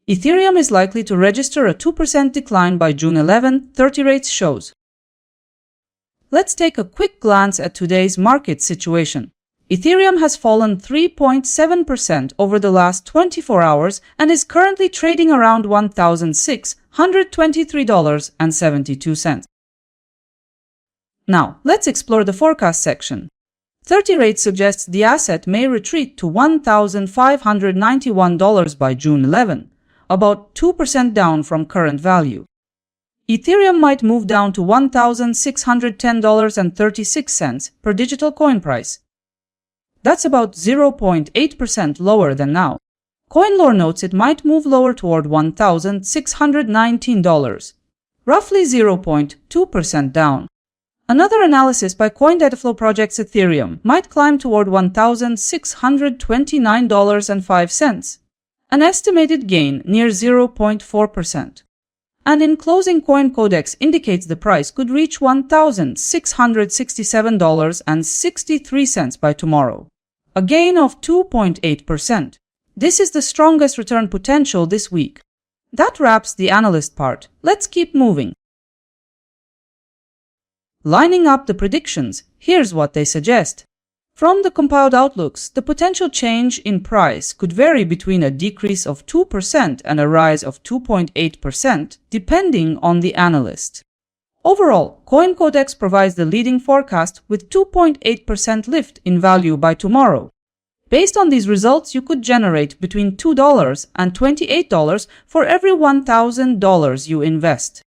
Ethereum is likely to register a 2% decline by June 11, 30 rates shows. Let's take a quick glance at today's market situation. Ethereum has fallen 3.7% over the last 24 hours and is currently trading around $1,623.72. Now, let's explore the forecast section. 30 rates suggests the asset may retreat to $1,591 by June 11, about 2% down from current value. Ethereum might move down to $1,610.36 per digital coin price. That's about 0.8% lower than now. CoinLore notes it might move lower toward $1,619, roughly 0.2% down. Another analysis by CoinDataFlow projects Ethereum might climb toward $1,629.05, an estimated gain near 0.4%. And in closing, CoinCodex indicates the price could reach $1,667.63 by tomorrow, a gain of 2.8%. This is the strongest return potential this week. That wraps the analyst part. Let's keep moving. Lining up the predictions, here's what they suggest. From the compiled outlooks, the potential change in price could vary between a decrease of 2% and a rise of 2.8%, depending on the analyst. Overall, CoinCodex provides the leading forecast with 2.8% lift in value by tomorrow. Based on these results, you could generate between $2 and $28 for every $1,000 you invest.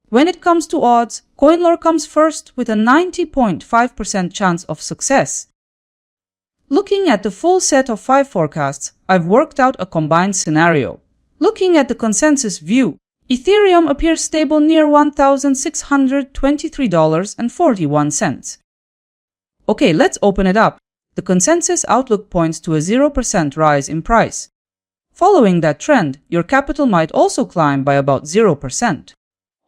When it comes to odds, CoinLore comes first with a 90.5% chance of success. Looking at the full set of 5 forecasts, I've worked out a combined scenario. Looking at the consensus view, Ethereum appears stable near $1,623.41. Okay, let's open it up. The consensus outlook points to a 0% rise in price. Following that trend, your capital might also climb by about 0%.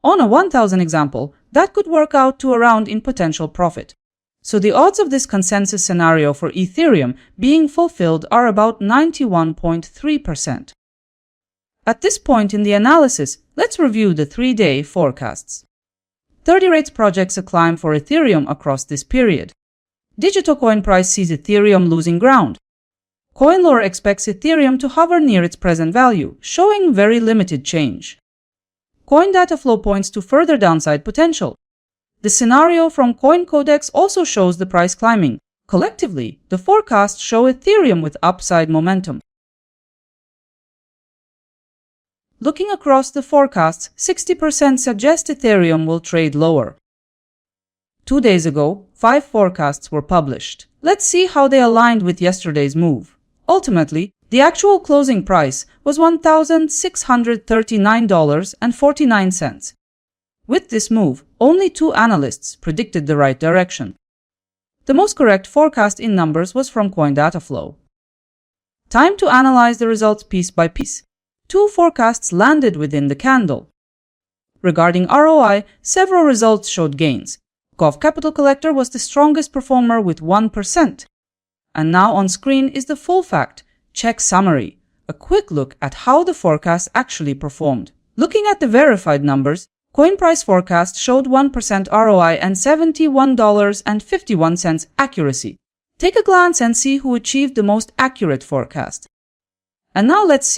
On a 1,000 example, that could work out to around in potential profit. So the odds of this consensus scenario for Ethereum being fulfilled are about 91.3%. At this point in the analysis, let's review the 3-day forecasts. 30 rates projects a climb for Ethereum across this period. Digital coin price sees Ethereum losing ground. CoinLore expects Ethereum to hover near its present value, showing very limited change. CoinDataFlow points to further downside potential. The scenario from CoinCodex also shows the price climbing. Collectively, the forecasts show Ethereum with upside momentum. Looking across the forecasts, 60% suggest Ethereum will trade lower. 2 days ago, 5 forecasts were published. Let's see how they aligned with yesterday's move. Ultimately, the actual closing price was $1,639.49. With this move, only 2 analysts predicted the right direction. The most correct forecast in numbers was from CoinDataFlow. Time to analyze the results piece by piece. 2 forecasts landed within the candle. Regarding ROI, several results showed gains. Gov Capital Collector was the strongest performer with 1%. And now on screen is the full fact check summary, a quick look at how the forecast actually performed. Looking at the verified numbers, CoinPrice forecast showed 1% ROI and $71.51 accuracy. Take a glance and see who achieved the most accurate forecast. And now let's see